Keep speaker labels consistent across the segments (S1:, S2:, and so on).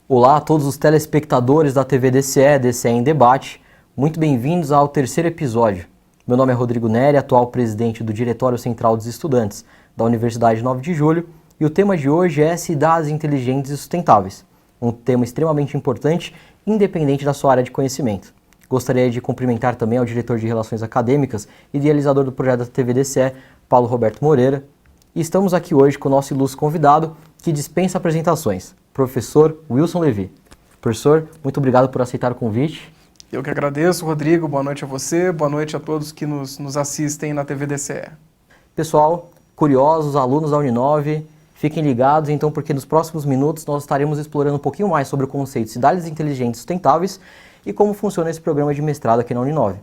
S1: Olá a todos os telespectadores da TV DCE, DCE em Debate. Muito bem-vindos ao terceiro episódio. Meu nome é Rodrigo Neri, atual presidente do Diretório Central dos Estudantes da Universidade 9 de Julho, e o tema de hoje é Cidades Inteligentes e Sustentáveis, um tema extremamente importante, independente da sua área de conhecimento. Gostaria de cumprimentar também ao diretor de Relações Acadêmicas e idealizador do projeto da TV DCE, Paulo Roberto Moreira. E estamos aqui hoje com o nosso ilustre convidado, que dispensa apresentações, professor Wilson Levi. Professor, muito obrigado por aceitar o convite.
S2: Eu que agradeço, Rodrigo. Boa noite a você, boa noite a todos que nos assistem na TV DCE.
S1: Pessoal, curiosos, alunos da Uninove, fiquem ligados, então, porque nos próximos minutos nós estaremos explorando um pouquinho mais sobre o conceito de cidades inteligentes e sustentáveis e como funciona esse programa de mestrado aqui na Uninove.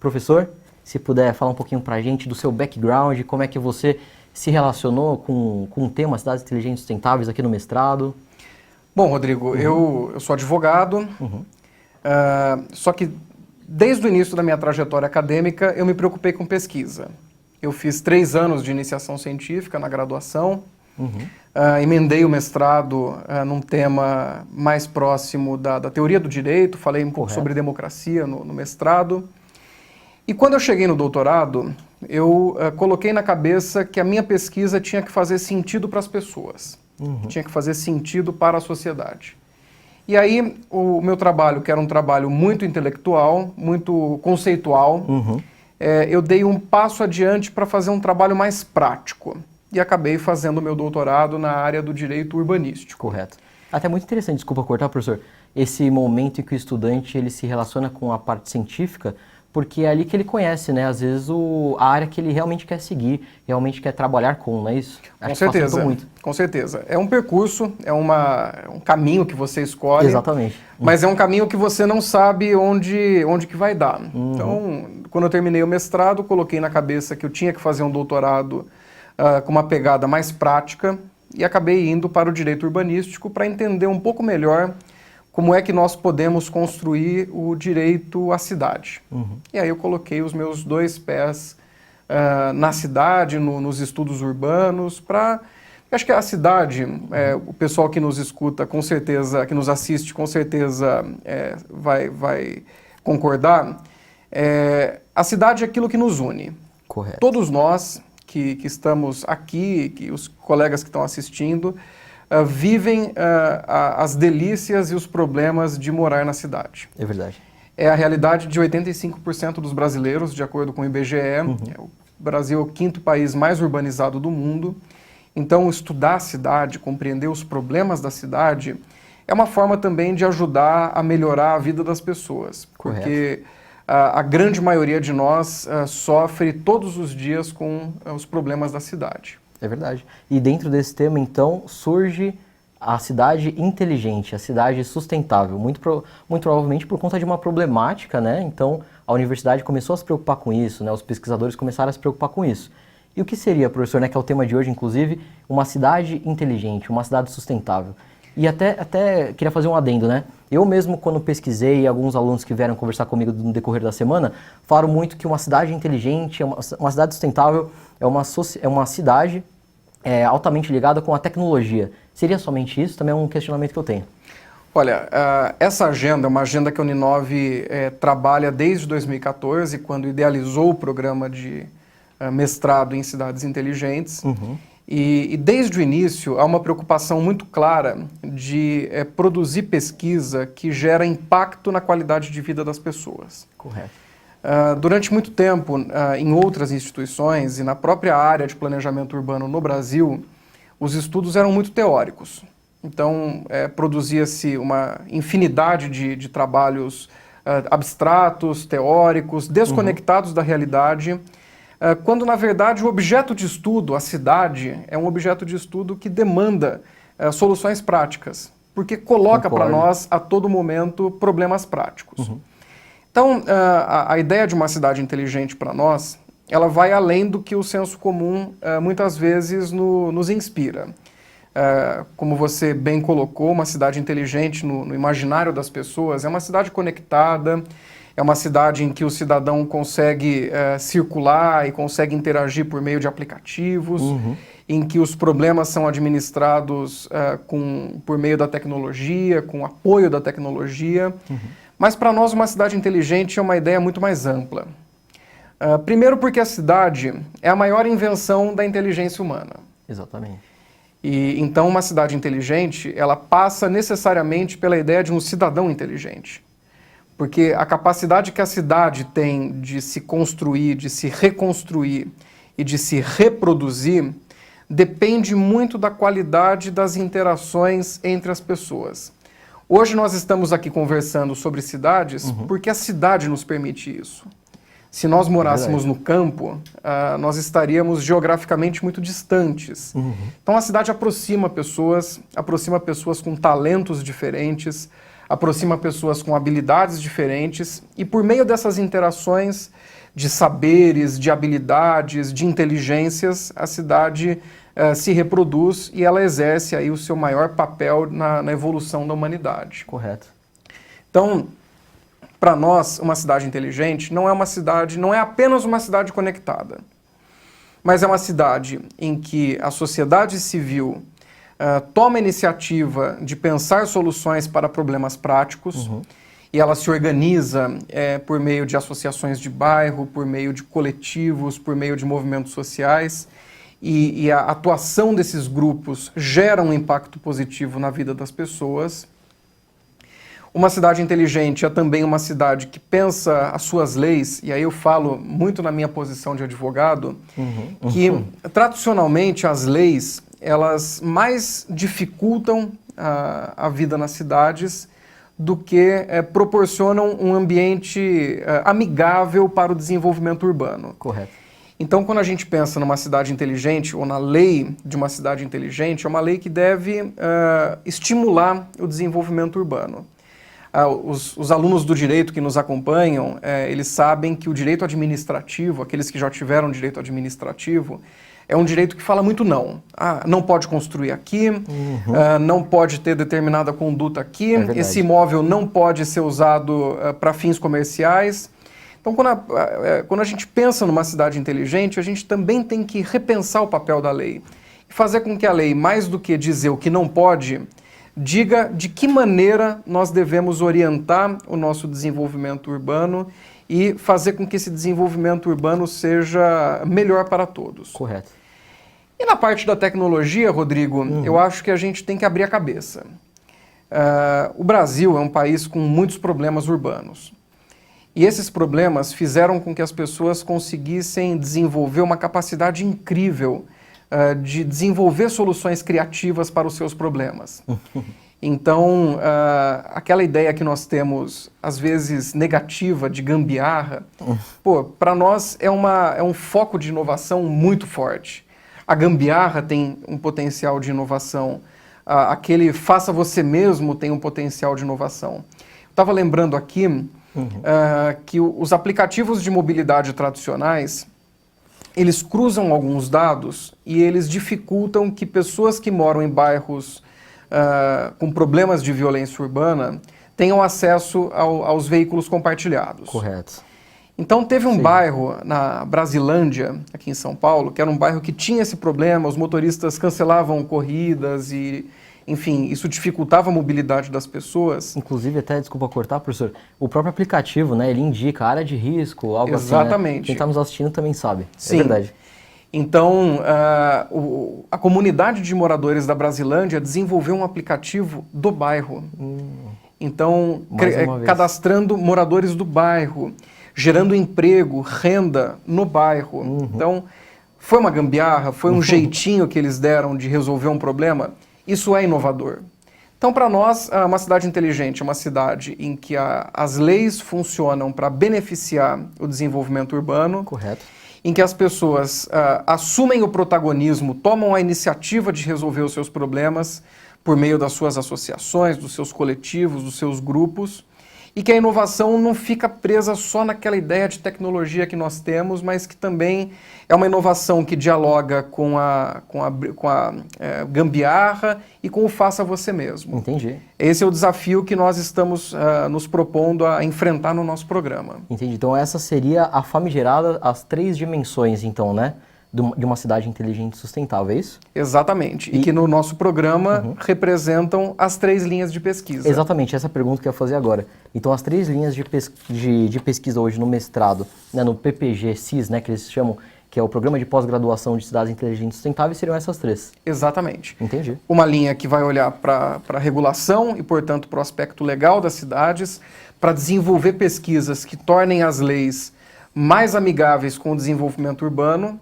S1: Professor, se puder falar um pouquinho para a gente do seu background, como é que você se relacionou com o tema cidades inteligentes e sustentáveis aqui no mestrado?
S2: Bom, Rodrigo, eu sou advogado, só que desde o início da minha trajetória acadêmica eu me preocupei com pesquisa. Eu fiz 3 anos de iniciação científica na graduação, emendei o mestrado num tema mais próximo da teoria do direito, falei um pouco sobre democracia no mestrado. E quando eu cheguei no doutorado, eu coloquei na cabeça que a minha pesquisa tinha que fazer sentido para as pessoas, tinha que fazer sentido para a sociedade. E aí o meu trabalho, que era um trabalho muito intelectual, muito conceitual, eu dei um passo adiante para fazer um trabalho mais prático. E acabei fazendo o meu doutorado na área do direito urbanístico.
S1: Correto. Até muito interessante, desculpa cortar, professor, esse momento em que o estudante ele se relaciona com a parte científica, porque é ali que ele conhece, né, às vezes a área que ele realmente quer seguir, realmente quer trabalhar com, não é isso?
S2: Com certeza, com certeza. É um percurso, é um caminho que você escolhe.
S1: Exatamente.
S2: Mas é um caminho que você não sabe onde que vai dar. Então, quando eu terminei o mestrado, coloquei na cabeça que eu tinha que fazer um doutorado com uma pegada mais prática e acabei indo para o direito urbanístico para entender um pouco melhor como é que nós podemos construir o direito à cidade. E aí eu coloquei os meus 2 pés na cidade, nos estudos urbanos, acho que a cidade, o pessoal que nos escuta, com certeza, que nos assiste, com certeza vai concordar, a cidade é aquilo que nos une.
S1: Correto.
S2: Todos nós que estamos aqui, que os colegas que estão assistindo, vivem as delícias e os problemas de morar na cidade.
S1: É verdade.
S2: É a realidade de 85% dos brasileiros, de acordo com o IBGE. O Brasil é o 5º país mais urbanizado do mundo. Então, estudar a cidade, compreender os problemas da cidade, é uma forma também de ajudar a melhorar a vida das pessoas.
S1: Correto.
S2: Porque a grande maioria de nós sofre todos os dias com os problemas da cidade.
S1: É verdade. E dentro desse tema, então, surge a cidade inteligente, a cidade sustentável, muito provavelmente por conta de uma problemática, né? Então, a universidade começou a se preocupar com isso, né? Os pesquisadores começaram a se preocupar com isso. E o que seria, professor, né, que é o tema de hoje, inclusive, uma cidade inteligente, uma cidade sustentável? E até queria fazer um adendo, né? Eu mesmo, quando pesquisei, e alguns alunos que vieram conversar comigo no decorrer da semana, falaram muito que uma cidade inteligente, uma cidade sustentável, é uma cidade altamente ligada com a tecnologia. Seria somente isso? Também é um questionamento que eu tenho.
S2: Olha, essa agenda é uma agenda que a Uninove trabalha desde 2014, quando idealizou o programa de mestrado em cidades inteligentes. E desde o início há uma preocupação muito clara de produzir pesquisa que gera impacto na qualidade de vida das pessoas.
S1: Correto.
S2: Durante muito tempo, em outras instituições e na própria área de planejamento urbano no Brasil, os estudos eram muito teóricos. Então, produzia-se uma infinidade de trabalhos abstratos, teóricos, desconectados da realidade, quando, na verdade, o objeto de estudo, a cidade, é um objeto de estudo que demanda soluções práticas, porque coloca para nós, a todo momento, problemas práticos. Então, a ideia de uma cidade inteligente para nós, ela vai além do que o senso comum muitas vezes nos inspira. Como você bem colocou, uma cidade inteligente no imaginário das pessoas é uma cidade conectada, É uma cidade em que o cidadão consegue circular e consegue interagir por meio de aplicativos, em que os problemas são administrados por meio da tecnologia, com apoio da tecnologia. Mas para nós uma cidade inteligente é uma ideia muito mais ampla. Primeiro porque a cidade é a maior invenção da inteligência humana.
S1: Exatamente.
S2: E então uma cidade inteligente, ela passa necessariamente pela ideia de um cidadão inteligente. Porque a capacidade que a cidade tem de se construir, de se reconstruir e de se reproduzir depende muito da qualidade das interações entre as pessoas. Hoje nós estamos aqui conversando sobre cidades porque a cidade nos permite isso. Se nós morássemos no campo, nós estaríamos geograficamente muito distantes. Então a cidade aproxima pessoas com talentos diferentes, aproxima pessoas com habilidades diferentes e por meio dessas interações de saberes, de habilidades, de inteligências, a cidade se reproduz e ela exerce aí o seu maior papel na evolução da humanidade.
S1: Correto.
S2: Então, para nós, uma cidade inteligente não é apenas uma cidade conectada, mas é uma cidade em que a sociedade civil toma a iniciativa de pensar soluções para problemas práticos e ela se organiza por meio de associações de bairro, por meio de coletivos, por meio de movimentos sociais e a atuação desses grupos gera um impacto positivo na vida das pessoas. Uma cidade inteligente é também uma cidade que pensa as suas leis, e aí eu falo muito na minha posição de advogado, que tradicionalmente as leis, elas mais dificultam a vida nas cidades do que proporcionam um ambiente amigável para o desenvolvimento urbano.
S1: Correto.
S2: Então, quando a gente pensa numa cidade inteligente ou na lei de uma cidade inteligente, é uma lei que deve estimular o desenvolvimento urbano. Os alunos do direito que nos acompanham, eles sabem que o direito administrativo, aqueles que já tiveram direito administrativo, é um direito que fala muito não. Não pode construir aqui, não pode ter determinada conduta aqui, esse imóvel não pode ser usado para fins comerciais. Então, quando a gente pensa numa cidade inteligente, a gente também tem que repensar o papel da lei. E fazer com que a lei, mais do que dizer o que não pode, diga de que maneira nós devemos orientar o nosso desenvolvimento urbano e fazer com que esse desenvolvimento urbano seja melhor para todos.
S1: Correto.
S2: E na parte da tecnologia, Rodrigo, eu acho que a gente tem que abrir a cabeça. O Brasil é um país com muitos problemas urbanos. E esses problemas fizeram com que as pessoas conseguissem desenvolver uma capacidade incrível de desenvolver soluções criativas para os seus problemas. Então, aquela ideia que nós temos, às vezes, negativa, de gambiarra, para nós é um foco de inovação muito forte. A gambiarra tem um potencial de inovação, aquele faça você mesmo tem um potencial de inovação. Eu estava lembrando aqui que os aplicativos de mobilidade tradicionais, eles cruzam alguns dados e eles dificultam que pessoas que moram em bairros com problemas de violência urbana tenham acesso aos veículos compartilhados.
S1: Correto.
S2: Então teve um bairro na Brasilândia, aqui em São Paulo, que era um bairro que tinha esse problema, os motoristas cancelavam corridas e, enfim, isso dificultava a mobilidade das pessoas.
S1: Inclusive, até, desculpa cortar, professor, o próprio aplicativo, né, ele indica área de risco, algo
S2: Exatamente.
S1: assim, né? Quem está nos assistindo também sabe.
S2: Sim.
S1: É verdade.
S2: Então, a comunidade de moradores da Brasilândia desenvolveu um aplicativo do bairro. Então, cadastrando moradores do bairro, gerando emprego, renda no bairro. Então, foi uma gambiarra, foi um jeitinho que eles deram de resolver um problema. Isso é inovador. Então, para nós, uma cidade inteligente é uma cidade em que as leis funcionam para beneficiar o desenvolvimento urbano.
S1: Correto.
S2: Em que as pessoas assumem o protagonismo, tomam a iniciativa de resolver os seus problemas por meio das suas associações, dos seus coletivos, dos seus grupos, e que a inovação não fica presa só naquela ideia de tecnologia que nós temos, mas que também é uma inovação que dialoga com a gambiarra e com o faça você mesmo.
S1: Entendi.
S2: Esse é o desafio que nós estamos nos propondo a enfrentar no nosso programa.
S1: Entendi. Então essa seria a famigerada, as 3 dimensões, então, né? De uma cidade inteligente e sustentável, é isso?
S2: Exatamente. E que no nosso programa representam as 3 linhas de pesquisa.
S1: Exatamente, essa pergunta que eu ia fazer agora. Então as 3 linhas de pesquisa hoje no mestrado, né, no PPG-CIS, né, que eles chamam, que é o Programa de Pós-Graduação de Cidades Inteligentes e Sustentáveis, seriam essas 3.
S2: Exatamente.
S1: Entendi.
S2: Uma linha que vai olhar para a regulação e, portanto, para o aspecto legal das cidades, para desenvolver pesquisas que tornem as leis mais amigáveis com o desenvolvimento urbano.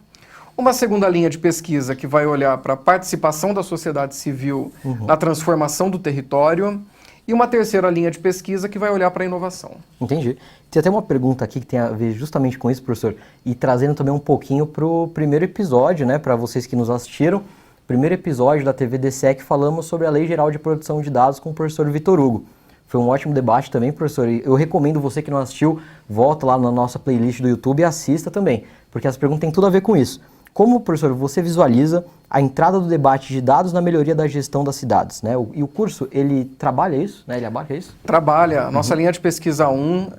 S2: Uma segunda linha de pesquisa que vai olhar para a participação da sociedade civil na transformação do território. E uma terceira linha de pesquisa que vai olhar para a inovação.
S1: Entendi. Tem até uma pergunta aqui que tem a ver justamente com isso, professor, e trazendo também um pouquinho para o primeiro episódio, né, para vocês que nos assistiram. Primeiro episódio da TV DSEC, falamos sobre a Lei Geral de Proteção de Dados com o professor Vitor Hugo. Foi um ótimo debate também, professor, e eu recomendo você que não assistiu, volta lá na nossa playlist do YouTube e assista também, porque as perguntas têm tudo a ver com isso. Como, professor, você visualiza a entrada do debate de dados na melhoria da gestão das cidades, né? E o curso, ele trabalha isso, né? Ele abarca isso?
S2: Trabalha. A nossa linha de pesquisa 1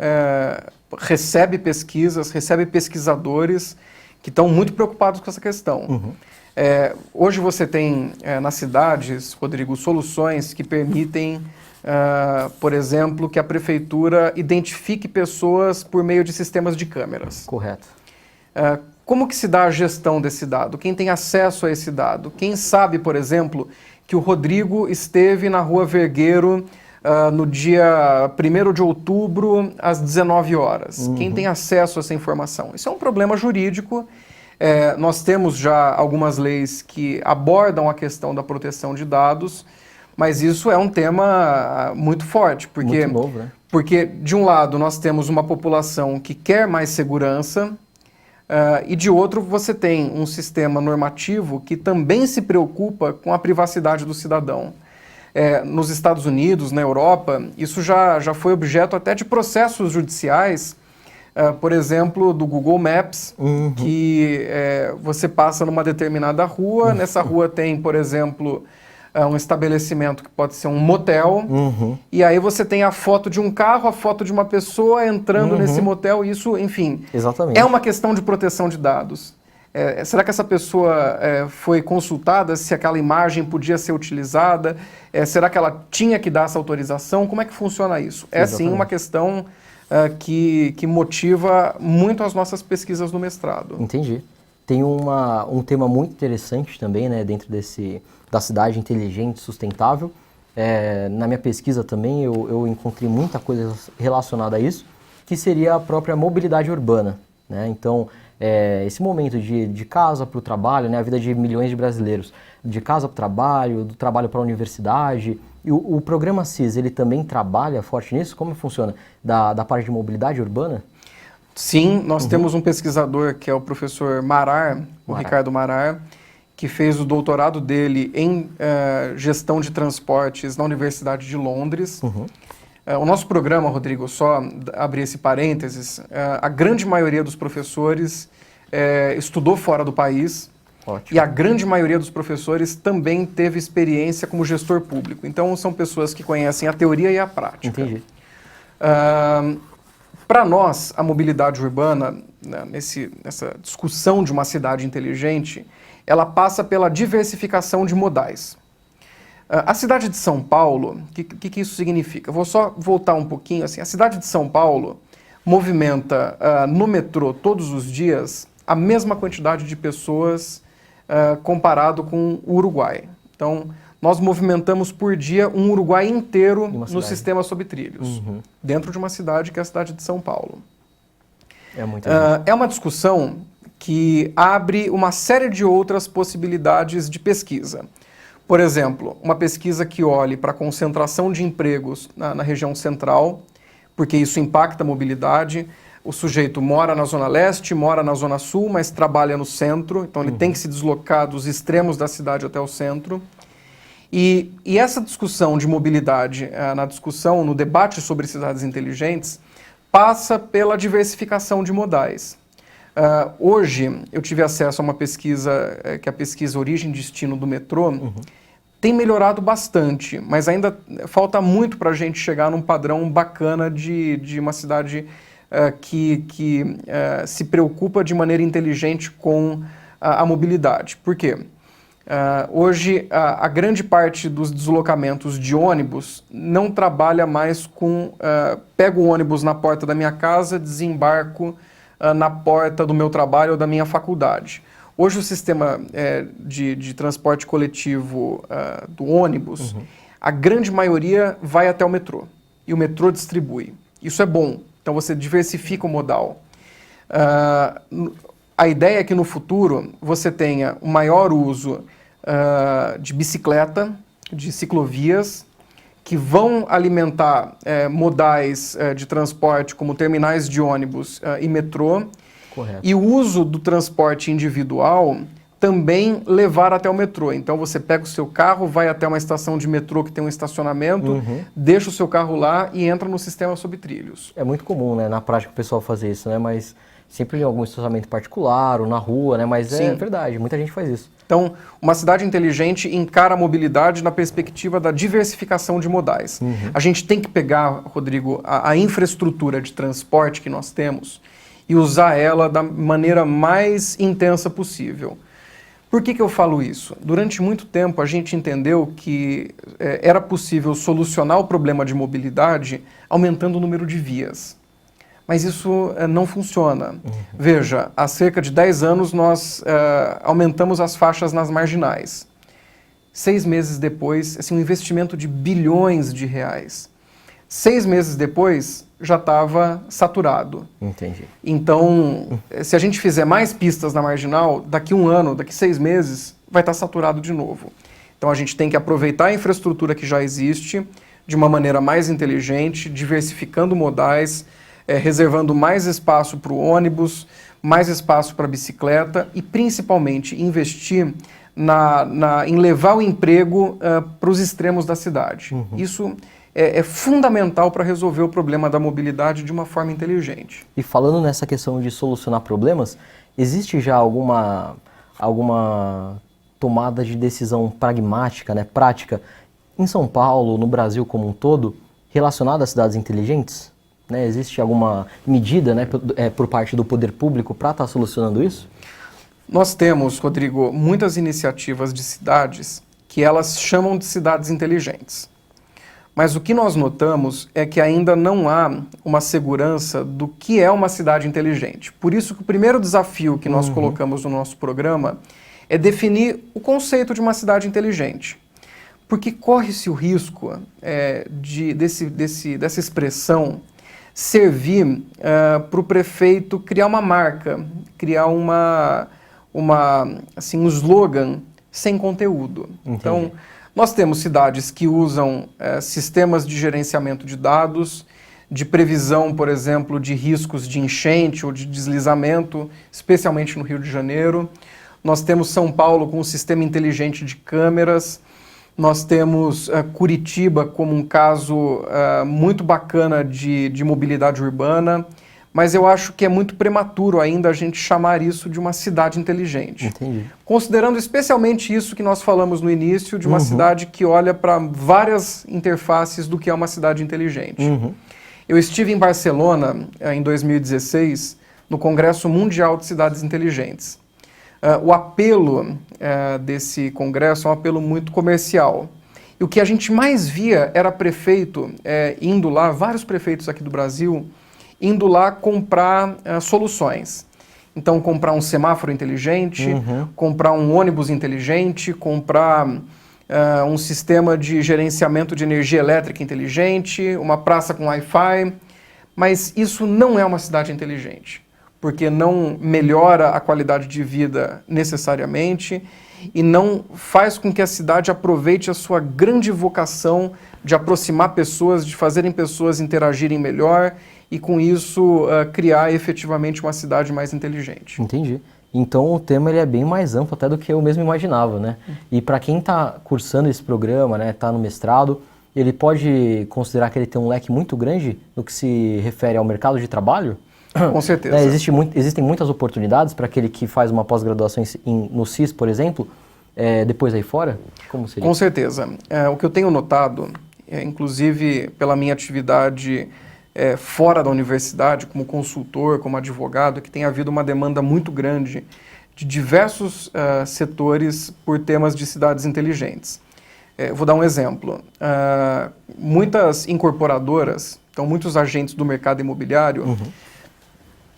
S2: recebe pesquisas, recebe pesquisadores que estão muito preocupados com essa questão. Hoje você tem nas cidades, Rodrigo, soluções que permitem, por exemplo, que a prefeitura identifique pessoas por meio de sistemas de câmeras.
S1: Correto.
S2: Como que se dá a gestão desse dado? Quem tem acesso a esse dado? Quem sabe, por exemplo, que o Rodrigo esteve na Rua Vergueiro no dia 1º de outubro, às 19 horas? Quem tem acesso a essa informação? Isso é um problema jurídico. Nós temos já algumas leis que abordam a questão da proteção de dados, mas isso é um tema muito forte, porque,
S1: muito novo, né?
S2: Porque, de um lado, nós temos uma população que quer mais segurança, e de outro você tem um sistema normativo que também se preocupa com a privacidade do cidadão. Nos Estados Unidos, na Europa, isso já foi objeto até de processos judiciais, por exemplo, do Google Maps, que você passa numa determinada rua, nessa rua tem, por exemplo, um estabelecimento que pode ser um motel, e aí você tem a foto de um carro, a foto de uma pessoa entrando nesse motel, e isso, enfim,
S1: exatamente,
S2: é uma questão de proteção de dados. Será que essa pessoa foi consultada, se aquela imagem podia ser utilizada? Será que ela tinha que dar essa autorização? Como é que funciona isso? É sim uma questão que motiva muito as nossas pesquisas no mestrado.
S1: Entendi. Tem um tema muito interessante também, né, dentro da cidade inteligente e sustentável. Na minha pesquisa também eu encontrei muita coisa relacionada a isso, que seria a própria mobilidade urbana, né? Então, esse momento de casa para o trabalho, né, a vida de milhões de brasileiros, de casa para o trabalho, do trabalho para a universidade. E o programa CIS, ele também trabalha forte nisso? Como funciona? Da parte de mobilidade urbana?
S2: Sim, nós temos um pesquisador que é o professor Marar, o Ricardo Marar, que fez o doutorado dele em gestão de transportes na Universidade de Londres. O nosso programa, Rodrigo, só abrir esse parênteses, a grande maioria dos professores estudou fora do país. Ótimo. E a grande maioria dos professores também teve experiência como gestor público. Então, são pessoas que conhecem a teoria e a prática.
S1: Entendi.
S2: Para nós, a mobilidade urbana, né, nessa discussão de uma cidade inteligente, ela passa pela diversificação de modais. A cidade de São Paulo, o que isso significa? Eu vou só voltar um pouquinho. Assim, a cidade de São Paulo movimenta no metrô todos os dias a mesma quantidade de pessoas comparado com o Uruguai. Então, nós movimentamos por dia um Uruguai inteiro no sistema sob trilhos, dentro de uma cidade que é a cidade de São Paulo. É uma discussão que abre uma série de outras possibilidades de pesquisa. Por exemplo, uma pesquisa que olhe para a concentração de empregos na região central, porque isso impacta a mobilidade. O sujeito mora na Zona Leste, mora na Zona Sul, mas trabalha no centro, então ele tem que se deslocar dos extremos da cidade até o centro. E essa discussão de mobilidade, no debate sobre cidades inteligentes, passa pela diversificação de modais. Hoje, eu tive acesso a uma pesquisa, que é a pesquisa Origem e Destino do metrô, tem melhorado bastante, mas ainda falta muito para a gente chegar num padrão bacana de uma cidade que se preocupa de maneira inteligente com a mobilidade. Por quê? Hoje, a grande parte dos deslocamentos de ônibus não trabalha mais com... pego o ônibus na porta da minha casa, desembarco na porta do meu trabalho ou da minha faculdade. Hoje o sistema de transporte coletivo do ônibus, a grande maioria vai até o metrô. E o metrô distribui. Isso é bom. Então você diversifica o modal. A ideia é que no futuro você tenha o maior uso de bicicleta, de ciclovias, que vão alimentar modais de transporte como terminais de ônibus e metrô.
S1: Correto.
S2: E o uso do transporte individual também levar até o metrô. Então você pega o seu carro, vai até uma estação de metrô que tem um estacionamento, deixa o seu carro lá e entra no sistema sob trilhos.
S1: É muito comum, né, na prática o pessoal fazer isso, né, mas sempre em algum estacionamento particular ou na rua, né, mas é verdade, muita gente faz isso.
S2: Então, uma cidade inteligente encara a mobilidade na perspectiva da diversificação de modais. A gente tem que pegar, Rodrigo, a infraestrutura de transporte que nós temos e usar ela da maneira mais intensa possível. Por que eu falo isso? Durante muito tempo a gente entendeu que era possível solucionar o problema de mobilidade aumentando o número de vias. Mas isso não funciona. Veja, há cerca de 10 anos nós aumentamos as faixas nas marginais. 6 meses depois, assim, um investimento de bilhões de reais. 6 meses depois, já estava saturado.
S1: Entendi.
S2: Então, se a gente fizer mais pistas na marginal, daqui um ano, daqui 6 meses, vai estar saturado de novo. Então a gente tem que aproveitar a infraestrutura que já existe de uma maneira mais inteligente, diversificando modais, reservando mais espaço para o ônibus, mais espaço para a bicicleta e, principalmente, investir em levar o emprego para os extremos da cidade. Isso é fundamental para resolver o problema da mobilidade de uma forma inteligente.
S1: E falando nessa questão de solucionar problemas, existe já alguma tomada de decisão pragmática, né, prática, em São Paulo, no Brasil como um todo, relacionada às cidades inteligentes? Né, existe alguma medida, né, por parte do poder público para estar solucionando isso?
S2: Nós temos, Rodrigo, muitas iniciativas de cidades que elas chamam de cidades inteligentes. Mas o que nós notamos é que ainda não há uma segurança do que é uma cidade inteligente. Por isso que o primeiro desafio que nós colocamos no nosso programa é definir o conceito de uma cidade inteligente. Porque corre-se o risco dessa expressão servir para o prefeito criar uma marca, criar um slogan sem conteúdo.
S1: Entendi.
S2: Então, nós temos cidades que usam sistemas de gerenciamento de dados, de previsão, por exemplo, de riscos de enchente ou de deslizamento, especialmente no Rio de Janeiro. Nós temos São Paulo com um sistema inteligente de câmeras. Nós temos Curitiba como um caso muito bacana de mobilidade urbana, mas eu acho que é muito prematuro ainda a gente chamar isso de uma cidade inteligente.
S1: Entendi.
S2: Considerando especialmente isso que nós falamos no início, de uma cidade que olha para várias interfaces do que é uma cidade inteligente. Eu estive em Barcelona em 2016, no Congresso Mundial de Cidades Inteligentes. O apelo desse congresso é um apelo muito comercial. E o que a gente mais via era prefeito indo lá, vários prefeitos aqui do Brasil, indo lá comprar soluções. Então, comprar um semáforo inteligente, comprar um ônibus inteligente, comprar um sistema de gerenciamento de energia elétrica inteligente, uma praça com Wi-Fi. Mas isso não é uma cidade inteligente, porque não melhora a qualidade de vida necessariamente e não faz com que a cidade aproveite a sua grande vocação de aproximar pessoas, de fazerem pessoas interagirem melhor e, com isso, criar efetivamente uma cidade mais inteligente.
S1: Entendi. Então o tema ele é bem mais amplo até do que eu mesmo imaginava, né? E para quem está cursando esse programa, né, está no mestrado, ele pode considerar que ele tem um leque muito grande no que se refere ao mercado de trabalho?
S2: Com certeza.
S1: Existem muitas oportunidades para aquele que faz uma pós-graduação no CIS, por exemplo, depois aí fora? Como seria?
S2: Com certeza. O que eu tenho notado, inclusive pela minha atividade fora da universidade, como consultor, como advogado, que tem havido uma demanda muito grande de diversos setores por temas de cidades inteligentes. Vou dar um exemplo. Muitas incorporadoras, então muitos agentes do mercado imobiliário,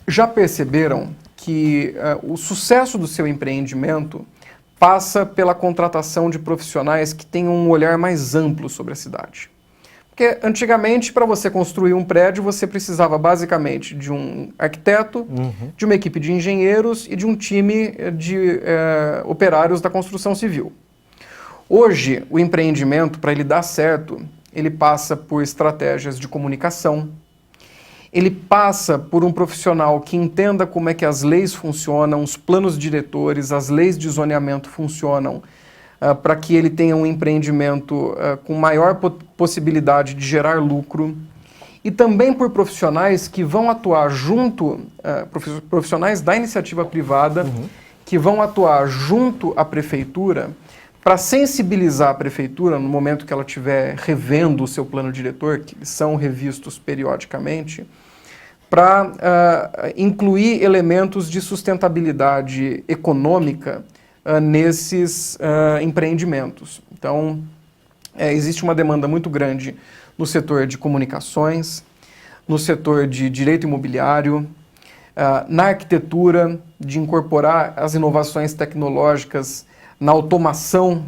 S2: já perceberam que o sucesso do seu empreendimento passa pela contratação de profissionais que tenham um olhar mais amplo sobre a cidade. Porque antigamente, para você construir um prédio, você precisava basicamente de um arquiteto, de uma equipe de engenheiros e de um time de operários da construção civil. Hoje, o empreendimento, para ele dar certo, ele passa por estratégias de comunicação, ele passa por um profissional que entenda como é que as leis funcionam, os planos diretores, as leis de zoneamento funcionam, para que ele tenha um empreendimento com maior possibilidade de gerar lucro. E também por profissionais que vão atuar junto, profissionais da iniciativa privada, que vão atuar junto à prefeitura, para sensibilizar a prefeitura no momento que ela estiver revendo o seu plano diretor, que são revistos periodicamente, para incluir elementos de sustentabilidade econômica nesses empreendimentos. Então, existe uma demanda muito grande no setor de comunicações, no setor de direito imobiliário, na arquitetura, de incorporar as inovações tecnológicas na automação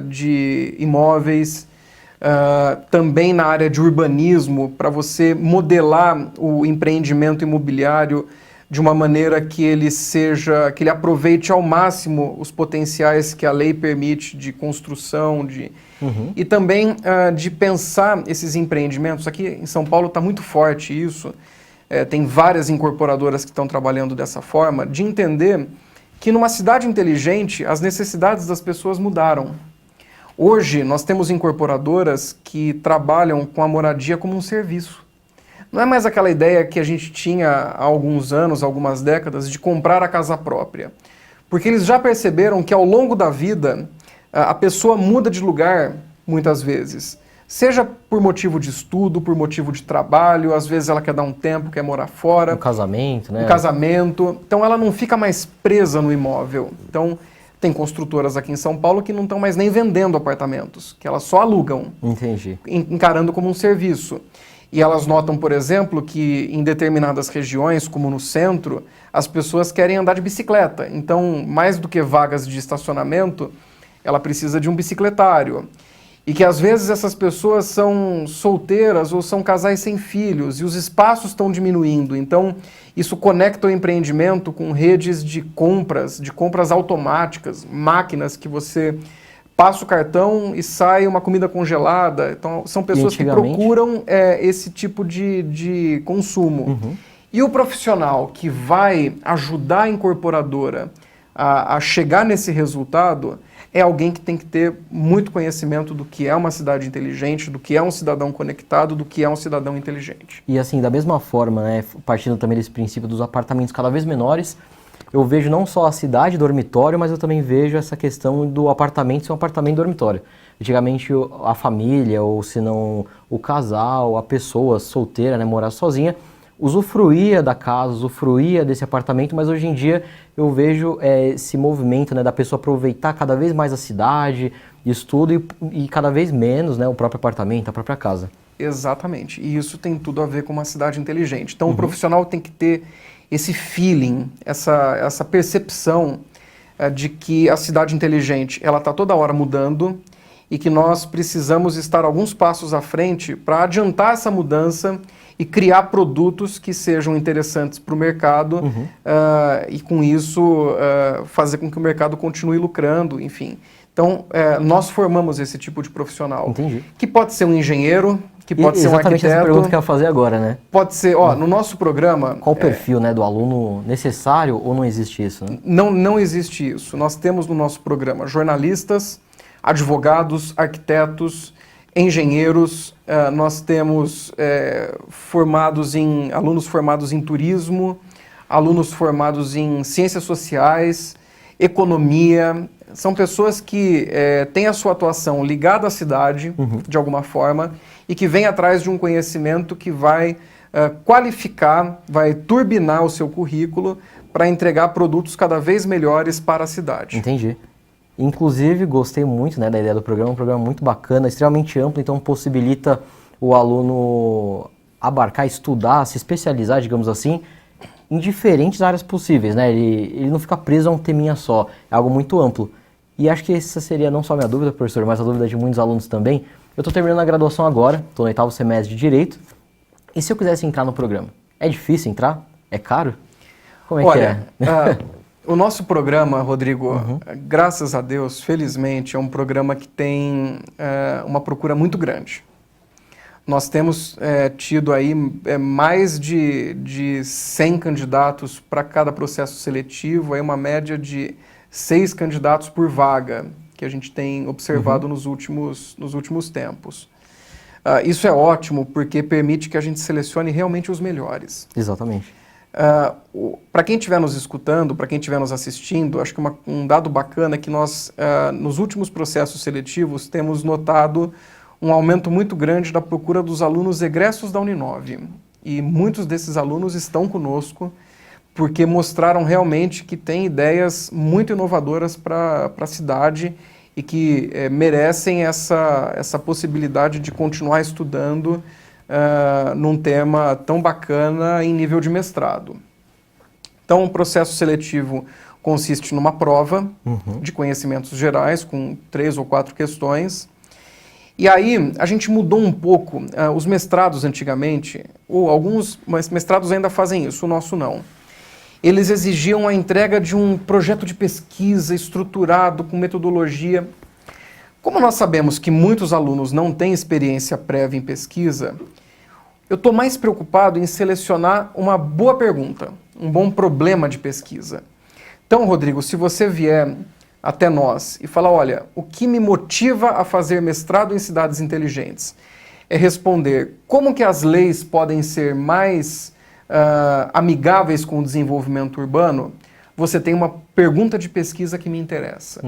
S2: de imóveis, também na área de urbanismo, para você modelar o empreendimento imobiliário de uma maneira que ele aproveite ao máximo os potenciais que a lei permite de construção, e também de pensar esses empreendimentos. Aqui em São Paulo está muito forte isso, tem várias incorporadoras que estão trabalhando dessa forma, de entender que numa cidade inteligente as necessidades das pessoas mudaram. Hoje nós temos incorporadoras que trabalham com a moradia como um serviço. Não é mais aquela ideia que a gente tinha há alguns anos, algumas décadas, de comprar a casa própria. Porque eles já perceberam que ao longo da vida a pessoa muda de lugar muitas vezes. Seja por motivo de estudo, por motivo de trabalho, às vezes ela quer dar um tempo, quer morar fora.
S1: Um casamento, né?
S2: Um casamento. Então ela não fica mais presa no imóvel. Então tem construtoras aqui em São Paulo que não estão mais nem vendendo apartamentos, que elas só alugam.
S1: Entendi.
S2: Encarando como um serviço. E elas notam, por exemplo, que em determinadas regiões, como no centro, as pessoas querem andar de bicicleta. Então, mais do que vagas de estacionamento, ela precisa de um bicicletário. E que às vezes essas pessoas são solteiras ou são casais sem filhos e os espaços estão diminuindo. Então, isso conecta o empreendimento com redes de compras automáticas, máquinas que você passa o cartão e sai uma comida congelada. Então, são pessoas que procuram esse tipo de consumo. E o profissional que vai ajudar a incorporadora a chegar nesse resultado é alguém que tem que ter muito conhecimento do que é uma cidade inteligente, do que é um cidadão conectado, do que é um cidadão inteligente.
S1: E assim, da mesma forma, né, partindo também desse princípio dos apartamentos cada vez menores, eu vejo não só a cidade dormitório, mas eu também vejo essa questão do apartamento ser um apartamento dormitório. Antigamente a família, ou se não o casal, a pessoa solteira, né, morar sozinha, usufruía da casa, usufruía desse apartamento, mas hoje em dia eu vejo esse movimento, né, da pessoa aproveitar cada vez mais a cidade, isso tudo, e cada vez menos, né, o próprio apartamento, a própria casa.
S2: Exatamente, e isso tem tudo a ver com uma cidade inteligente. Então o profissional tem que ter esse feeling, essa percepção de que a cidade inteligente ela está toda hora mudando e que nós precisamos estar alguns passos à frente para adiantar essa mudança e criar produtos que sejam interessantes para o mercado e com isso fazer com que o mercado continue lucrando, enfim. Então, nós formamos esse tipo de profissional.
S1: Entendi.
S2: Que pode ser um engenheiro, que pode ser um arquiteto.
S1: Exatamente essa pergunta que eu ia fazer agora, né?
S2: Pode ser, no nosso programa...
S1: Qual o perfil, né, do aluno necessário ou não existe isso? Né?
S2: Não existe isso. Nós temos no nosso programa jornalistas, advogados, arquitetos, engenheiros, nós temos alunos formados em turismo, alunos formados em ciências sociais, economia. São pessoas que têm a sua atuação ligada à cidade, de alguma forma, e que vêm atrás de um conhecimento que vai qualificar, vai turbinar o seu currículo para entregar produtos cada vez melhores para a cidade.
S1: Entendi. Inclusive, gostei muito, né, da ideia do programa, um programa muito bacana, extremamente amplo, então possibilita o aluno abarcar, estudar, se especializar, digamos assim, em diferentes áreas possíveis, né? Ele não fica preso a um teminha só, é algo muito amplo. E acho que essa seria não só a minha dúvida, professor, mas a dúvida de muitos alunos também. Eu estou terminando a graduação agora, estou no 8º semestre de Direito, e se eu quisesse entrar no programa? É difícil entrar? É caro? Como é que é?
S2: O nosso programa, Rodrigo, graças a Deus, felizmente, é um programa que tem uma procura muito grande. Nós temos tido aí mais de 100 candidatos para cada processo seletivo, aí uma média de 6 candidatos por vaga, que a gente tem observado nos últimos tempos. Isso é ótimo, porque permite que a gente selecione realmente os melhores.
S1: Exatamente.
S2: Para quem estiver nos escutando, para quem estiver nos assistindo, acho que um dado bacana é que nós, nos últimos processos seletivos, temos notado um aumento muito grande da procura dos alunos egressos da Uninove. E muitos desses alunos estão conosco porque mostraram realmente que têm ideias muito inovadoras para a cidade e que merecem essa possibilidade de continuar estudando num tema tão bacana em nível de mestrado. Então, o processo seletivo consiste numa prova de conhecimentos gerais, com 3 ou 4 questões. E aí, a gente mudou um pouco. Os mestrados, antigamente, ou alguns mestrados ainda fazem isso, o nosso não. Eles exigiam a entrega de um projeto de pesquisa estruturado, com metodologia. Como nós sabemos que muitos alunos não têm experiência prévia em pesquisa, eu estou mais preocupado em selecionar uma boa pergunta, um bom problema de pesquisa. Então, Rodrigo, se você vier até nós e falar, olha, o que me motiva a fazer mestrado em cidades inteligentes é responder como que as leis podem ser mais amigáveis com o desenvolvimento urbano, você tem uma pergunta de pesquisa que me interessa.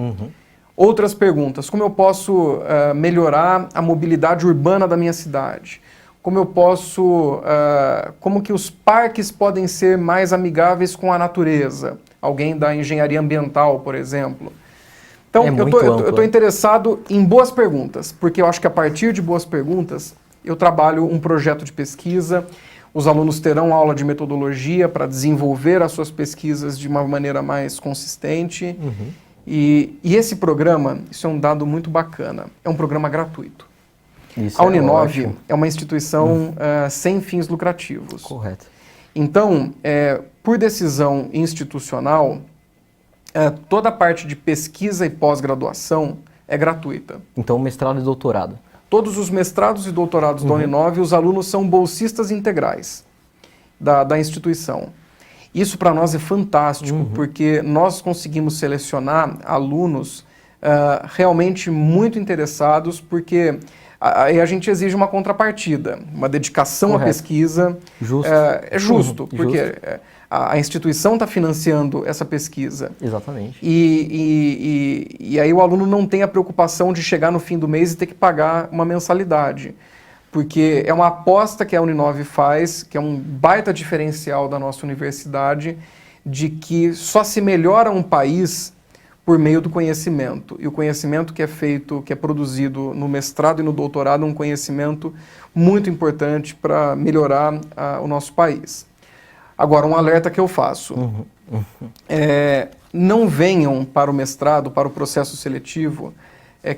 S2: Outras perguntas, como eu posso melhorar a mobilidade urbana da minha cidade? Como eu posso, como que os parques podem ser mais amigáveis com a natureza? Alguém da engenharia ambiental, por exemplo. Então, eu estou interessado em boas perguntas, porque eu acho que a partir de boas perguntas, eu trabalho um projeto de pesquisa, os alunos terão aula de metodologia para desenvolver as suas pesquisas de uma maneira mais consistente. E esse programa, isso é um dado muito bacana, é um programa gratuito.
S1: Isso
S2: a Uninove é uma instituição sem fins lucrativos.
S1: Correto.
S2: Então, por decisão institucional, toda a parte de pesquisa e pós-graduação é gratuita.
S1: Então, mestrado e doutorado.
S2: Todos os mestrados e doutorados da Uninove, os alunos são bolsistas integrais da instituição. Isso para nós é fantástico, porque nós conseguimos selecionar alunos realmente muito interessados, porque aí a gente exige uma contrapartida, uma dedicação à pesquisa.
S1: Justo.
S2: É justo, porque a instituição está financiando essa pesquisa.
S1: Exatamente.
S2: E aí o aluno não tem a preocupação de chegar no fim do mês e ter que pagar uma mensalidade. Porque é uma aposta que a Uninove faz, que é um baita diferencial da nossa universidade, de que só se melhora um país por meio do conhecimento. E o conhecimento que é feito, que é produzido no mestrado e no doutorado, é um conhecimento muito importante para melhorar o nosso país. Agora, um alerta que eu faço. Não venham para o mestrado, para o processo seletivo,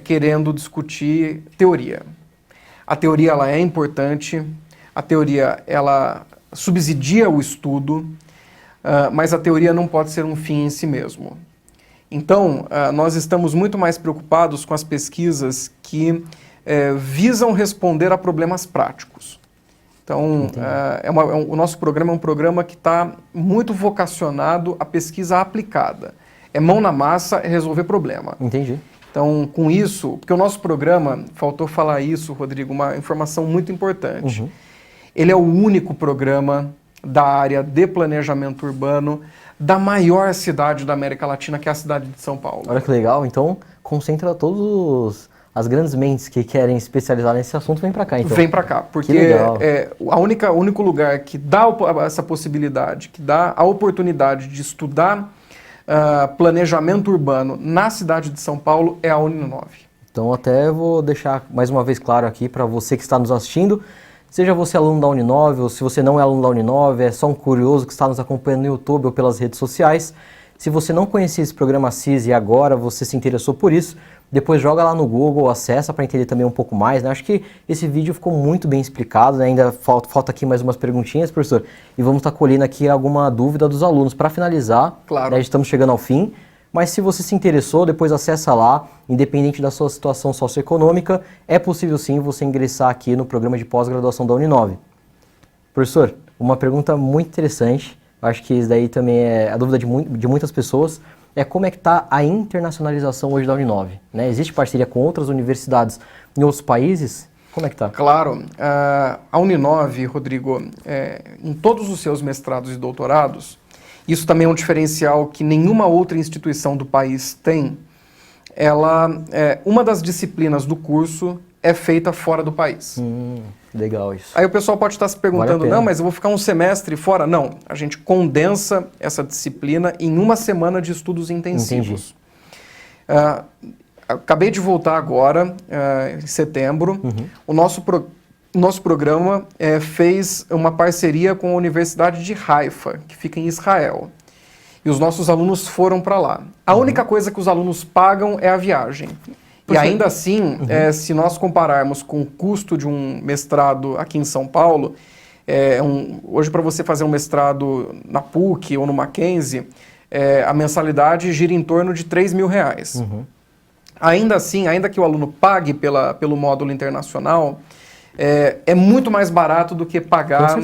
S2: querendo discutir teoria. A teoria ela é importante, a teoria ela subsidia o estudo, mas a teoria não pode ser um fim em si mesmo. Então, nós estamos muito mais preocupados com as pesquisas que visam responder a problemas práticos. Então, o nosso programa é um programa que está muito vocacionado à pesquisa aplicada. É mão na massa, é resolver problema.
S1: Entendi.
S2: Então, com isso, porque o nosso programa, faltou falar isso, Rodrigo, uma informação muito importante. Ele é o único programa da área de planejamento urbano da maior cidade da América Latina, que é a cidade de São Paulo.
S1: Olha que legal. Então, concentra todos as grandes mentes que querem especializar nesse assunto, vem para cá, então.
S2: Vem para cá, porque o único lugar que dá essa possibilidade, que dá a oportunidade de estudar planejamento urbano na cidade de São Paulo é a Uninove.
S1: Então, até vou deixar mais uma vez claro aqui para você que está nos assistindo, seja você aluno da Uninove ou se você não é aluno da Uninove, é só um curioso que está nos acompanhando no YouTube ou pelas redes sociais. Se você não conhecia esse programa CIS e agora você se interessou por isso, depois joga lá no Google, acessa para entender também um pouco mais, né? Acho que esse vídeo ficou muito bem explicado, né? Ainda falta aqui mais umas perguntinhas, professor, e vamos estar colhendo aqui alguma dúvida dos alunos. Para finalizar,
S2: claro,
S1: né, estamos chegando ao fim, mas se você se interessou, depois acessa lá, independente da sua situação socioeconômica, é possível sim você ingressar aqui no programa de pós-graduação da Uninove. Professor, uma pergunta muito interessante, acho que isso daí também é a dúvida de muitas pessoas, é como é que está a internacionalização hoje da Uninove, né? Existe parceria com outras universidades em outros países? Como é que está?
S2: Claro, a Uninove, Rodrigo, em todos os seus mestrados e doutorados, isso também é um diferencial que nenhuma outra instituição do país tem, uma das disciplinas do curso é feita fora do país.
S1: Legal isso.
S2: Aí o pessoal pode estar se perguntando, não, mas eu vou ficar um semestre fora? Não, a gente condensa essa disciplina em uma semana de estudos intensivos. Acabei de voltar agora, em setembro. O nosso programa fez uma parceria com a Universidade de Haifa, que fica em Israel. E os nossos alunos foram para lá. A única coisa que os alunos pagam é a viagem. E ainda assim, se nós compararmos com o custo de um mestrado aqui em São Paulo, hoje para você fazer um mestrado na PUC ou no Mackenzie, a mensalidade gira em torno de R$3.000. Ainda assim, ainda que o aluno pague pelo módulo internacional, é muito mais barato do que pagar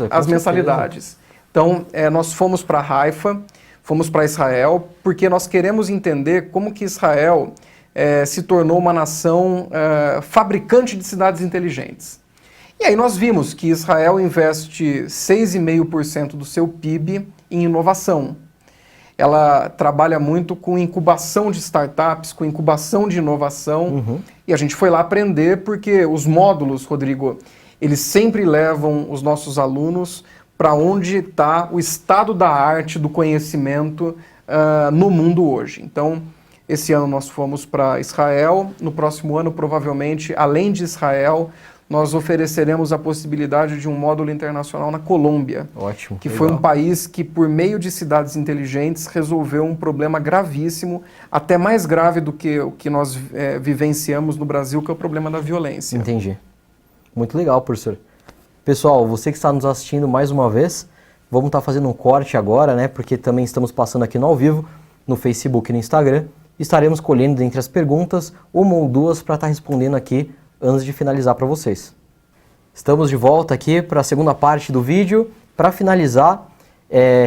S2: as mensalidades. Então, nós fomos para Haifa, fomos para Israel, porque nós queremos entender como que Israel se tornou uma nação fabricante de cidades inteligentes. E aí nós vimos que Israel investe 6,5% do seu PIB em inovação. Ela trabalha muito com incubação de startups, com incubação de inovação. E a gente foi lá aprender porque os módulos, Rodrigo, eles sempre levam os nossos alunos para onde está o estado da arte, do conhecimento no mundo hoje. Então, esse ano nós fomos para Israel, no próximo ano, provavelmente, além de Israel, nós ofereceremos a possibilidade de um módulo internacional na Colômbia.
S1: Ótimo.
S2: Que foi um país que, por meio de cidades inteligentes, resolveu um problema gravíssimo, até mais grave do que o que nós vivenciamos no Brasil, que é o problema da violência.
S1: Entendi. Muito legal, professor. Pessoal, você que está nos assistindo mais uma vez, vamos estar fazendo um corte agora, né? Porque também estamos passando aqui no ao vivo, no Facebook e no Instagram. Estaremos colhendo dentre as perguntas uma ou duas para estar respondendo aqui antes de finalizar para vocês. Estamos de volta aqui para a segunda parte do vídeo. Para finalizar,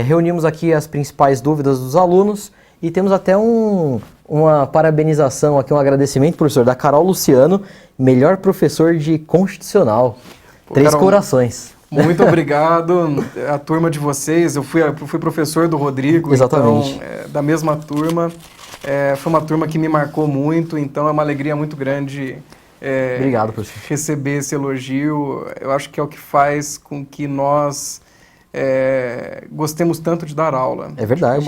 S1: reunimos aqui as principais dúvidas dos alunos e temos até uma parabenização aqui, um agradecimento, professor, da Carol Luciano, melhor professor de Constitucional. Três
S2: Carol,
S1: corações.
S2: Muito obrigado, a turma de vocês. Eu fui professor do Rodrigo,
S1: exatamente.
S2: Então, da mesma turma. Foi uma turma que me marcou muito, então é uma alegria muito grande
S1: obrigado, professor.
S2: Receber esse elogio. Eu acho que é o que faz com que nós gostemos tanto de dar aula.
S1: É verdade.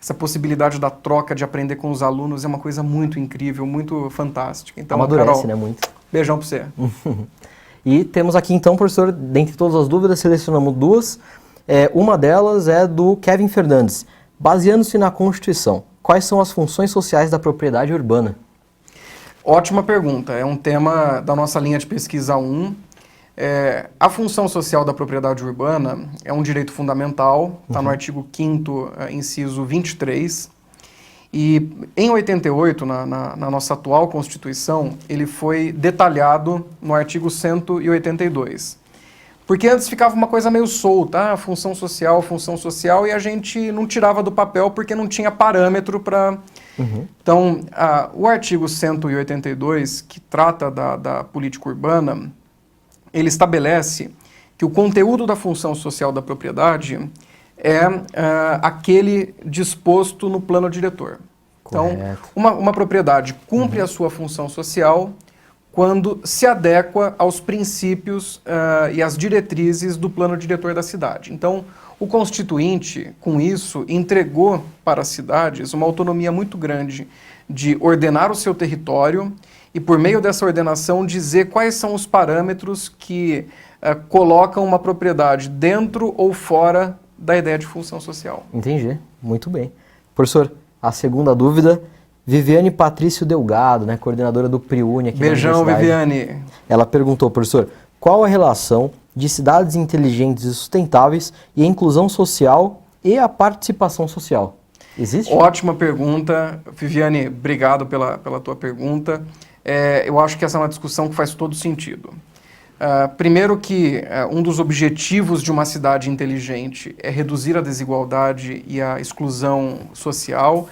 S2: Essa possibilidade da troca, de aprender com os alunos é uma coisa muito incrível, muito fantástica. Então,
S1: amadurece,
S2: Carol,
S1: né, muito.
S2: Beijão para você.
S1: E temos aqui então, professor, dentre todas as dúvidas, selecionamos duas. Uma delas é do Kevin Fernandes. Baseando-se na Constituição, quais são as funções sociais da propriedade urbana?
S2: Ótima pergunta. É um tema da nossa linha de pesquisa 1. A função social da propriedade urbana é um direito fundamental, está no artigo 5º, inciso 23. E em 88, na nossa atual Constituição, ele foi detalhado no artigo 182. Porque antes ficava uma coisa meio solta, função social, e a gente não tirava do papel porque não tinha parâmetro para... Então, o artigo 182, que trata da política urbana, ele estabelece que o conteúdo da função social da propriedade é aquele disposto no plano diretor. Então, uma propriedade cumpre a sua função social quando se adequa aos princípios e às diretrizes do plano diretor da cidade. Então, o Constituinte, com isso, entregou para as cidades uma autonomia muito grande de ordenar o seu território e, por meio dessa ordenação, dizer quais são os parâmetros que colocam uma propriedade dentro ou fora da ideia de função social.
S1: Entendi, muito bem. Professor, a segunda dúvida, Viviane Patrício Delgado, né, coordenadora do PRIUNE aqui
S2: Beijão,
S1: na Universidade.
S2: Viviane.
S1: Ela perguntou, professor, qual a relação de cidades inteligentes e sustentáveis e a inclusão social e a participação social? Existe?
S2: Ótima pergunta. Viviane, obrigado pela tua pergunta. Eu acho que essa é uma discussão que faz todo sentido. Primeiro que um dos objetivos de uma cidade inteligente é reduzir a desigualdade e a exclusão social,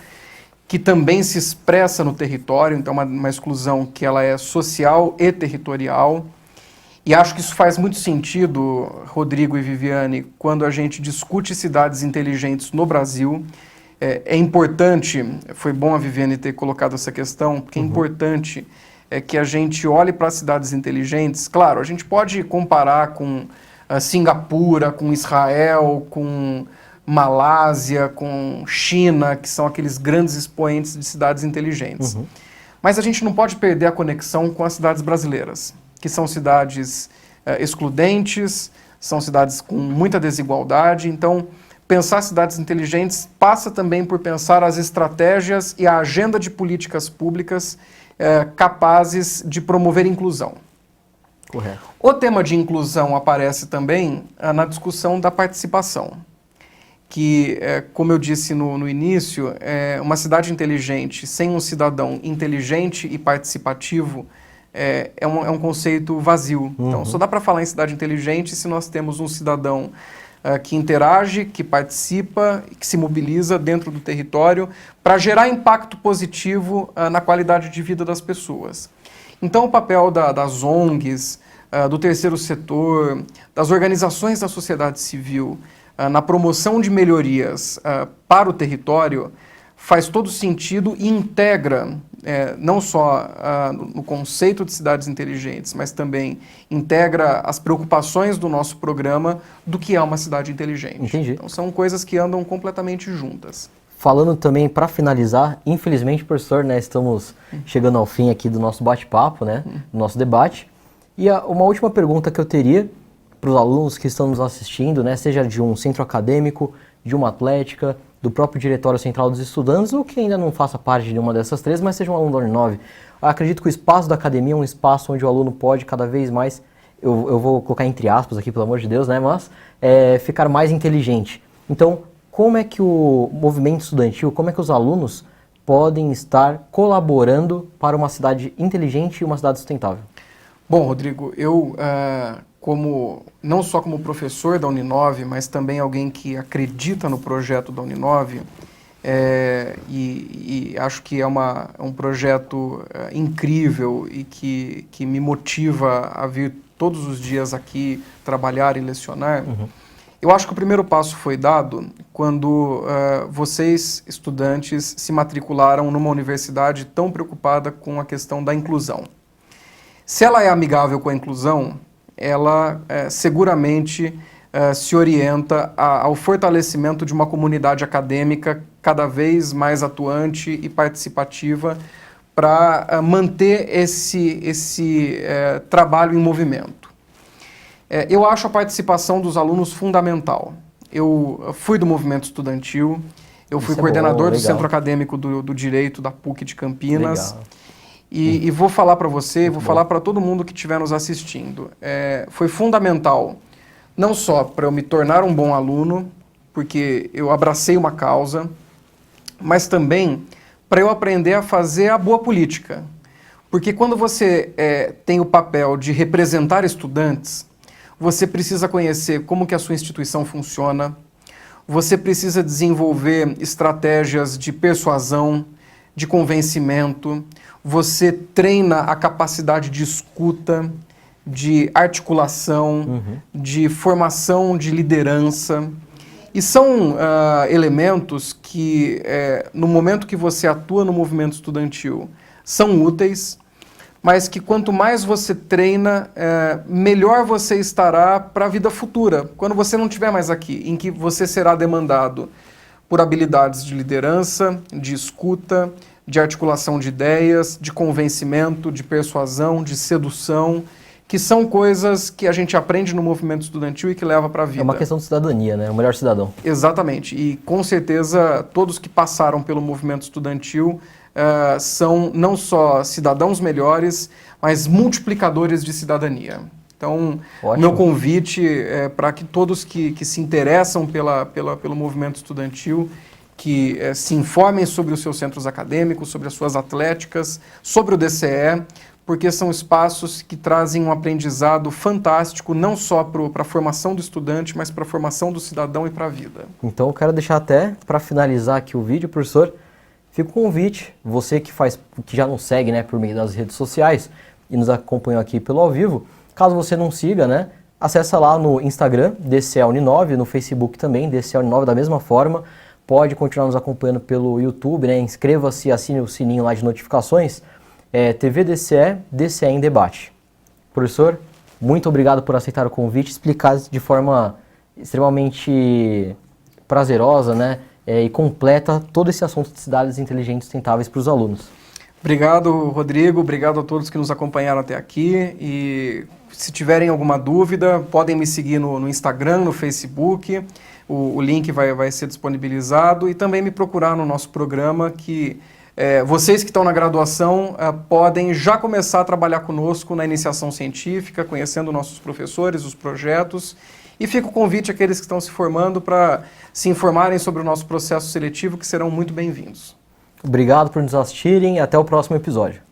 S2: que também se expressa no território, então uma exclusão que ela é social e territorial. E acho que isso faz muito sentido, Rodrigo e Viviane, quando a gente discute cidades inteligentes no Brasil. É importante, foi bom a Viviane ter colocado essa questão, porque é importante que a gente olhe para as cidades inteligentes. Claro, a gente pode comparar com Singapura, com Israel, com Malásia, com China, que são aqueles grandes expoentes de cidades inteligentes. Mas a gente não pode perder a conexão com as cidades brasileiras, que são cidades excludentes, são cidades com muita desigualdade. Então, pensar cidades inteligentes passa também por pensar as estratégias e a agenda de políticas públicas capazes de promover inclusão.
S1: Correto.
S2: O tema de inclusão aparece também na discussão da participação, que, como eu disse no início, uma cidade inteligente sem um cidadão inteligente e participativo é um conceito vazio. Então, só dá para falar em cidade inteligente se nós temos um cidadão que interage, que participa, que se mobiliza dentro do território para gerar impacto positivo na qualidade de vida das pessoas. Então, o papel das ONGs, do terceiro setor, das organizações da sociedade civil, na promoção de melhorias para o território, faz todo sentido e integra, não só no conceito de cidades inteligentes, mas também integra as preocupações do nosso programa do que é uma cidade inteligente.
S1: Entendi.
S2: Então, são coisas que andam completamente juntas.
S1: Falando também, para finalizar, infelizmente, professor, né, estamos chegando ao fim aqui do nosso bate-papo, né, do nosso debate. E uma última pergunta que eu teria para os alunos que estão nos assistindo, né, seja de um centro acadêmico, de uma atlética, do próprio Diretório Central dos Estudantes, ou que ainda não faça parte de uma dessas três, mas seja um aluno da Uninove. Acredito que o espaço da academia é um espaço onde o aluno pode cada vez mais, eu vou colocar entre aspas aqui, pelo amor de Deus, né, mas ficar mais inteligente. Então, como é que o movimento estudantil, como é que os alunos podem estar colaborando para uma cidade inteligente e uma cidade sustentável?
S2: Bom, Rodrigo, eu, não só como professor da Uninove, mas também alguém que acredita no projeto da Uninove, e acho que é um projeto incrível e que me motiva a vir todos os dias aqui trabalhar e lecionar. Eu acho que o primeiro passo foi dado quando vocês, estudantes, se matricularam numa universidade tão preocupada com a questão da inclusão. Se ela é amigável com a inclusão, ela seguramente se orienta ao fortalecimento de uma comunidade acadêmica cada vez mais atuante e participativa para manter esse trabalho em movimento. Eu acho a participação dos alunos fundamental. Eu fui do movimento estudantil, eu fui coordenador do Centro Acadêmico do Direito da PUC de Campinas.
S1: Legal.
S2: E vou falar para você, vou falar para todo mundo que estiver nos assistindo. Foi fundamental, não só para eu me tornar um bom aluno, porque eu abracei uma causa, mas também para eu aprender a fazer a boa política. Porque quando você tem o papel de representar estudantes, você precisa conhecer como que a sua instituição funciona, você precisa desenvolver estratégias de persuasão, de convencimento, você treina a capacidade de escuta, de articulação, de formação de liderança. E são elementos que, no momento que você atua no movimento estudantil, são úteis, mas que quanto mais você treina, melhor você estará para a vida futura, quando você não estiver mais aqui, em que você será demandado por habilidades de liderança, de escuta, de articulação de ideias, de convencimento, de persuasão, de sedução, que são coisas que a gente aprende no movimento estudantil e que leva para a vida.
S1: É uma questão de cidadania, né? O melhor cidadão.
S2: Exatamente. E, com certeza, todos que passaram pelo movimento estudantil são não só cidadãos melhores, mas multiplicadores de cidadania. Então, meu convite é para que todos que se interessam pelo movimento estudantil, que se informem sobre os seus centros acadêmicos, sobre as suas atléticas, sobre o DCE, porque são espaços que trazem um aprendizado fantástico, não só para a formação do estudante, mas para a formação do cidadão e para a vida.
S1: Então, eu quero deixar até, para finalizar aqui o vídeo, professor, fica o convite, você que já nos segue, né, por meio das redes sociais e nos acompanhou aqui pelo ao vivo, caso você não siga, né, acessa lá no Instagram, DCEUni9, no Facebook também, DCEUni9 da mesma forma, pode continuar nos acompanhando pelo YouTube, né, inscreva-se, assine o sininho lá de notificações, TV DCE, DCE em Debate. Professor, muito obrigado por aceitar o convite, explicar de forma extremamente prazerosa, né, e completa todo esse assunto de cidades inteligentes e sustentáveis para os alunos.
S2: Obrigado, Rodrigo. Obrigado a todos que nos acompanharam até aqui. E se tiverem alguma dúvida, podem me seguir no Instagram, no Facebook. O link vai ser disponibilizado. E também me procurar no nosso programa, que vocês que estão na graduação podem já começar a trabalhar conosco na iniciação científica, conhecendo nossos professores, os projetos. E fica o convite àqueles que estão se formando para se informarem sobre o nosso processo seletivo, que serão muito bem-vindos.
S1: Obrigado por nos assistirem e até o próximo episódio.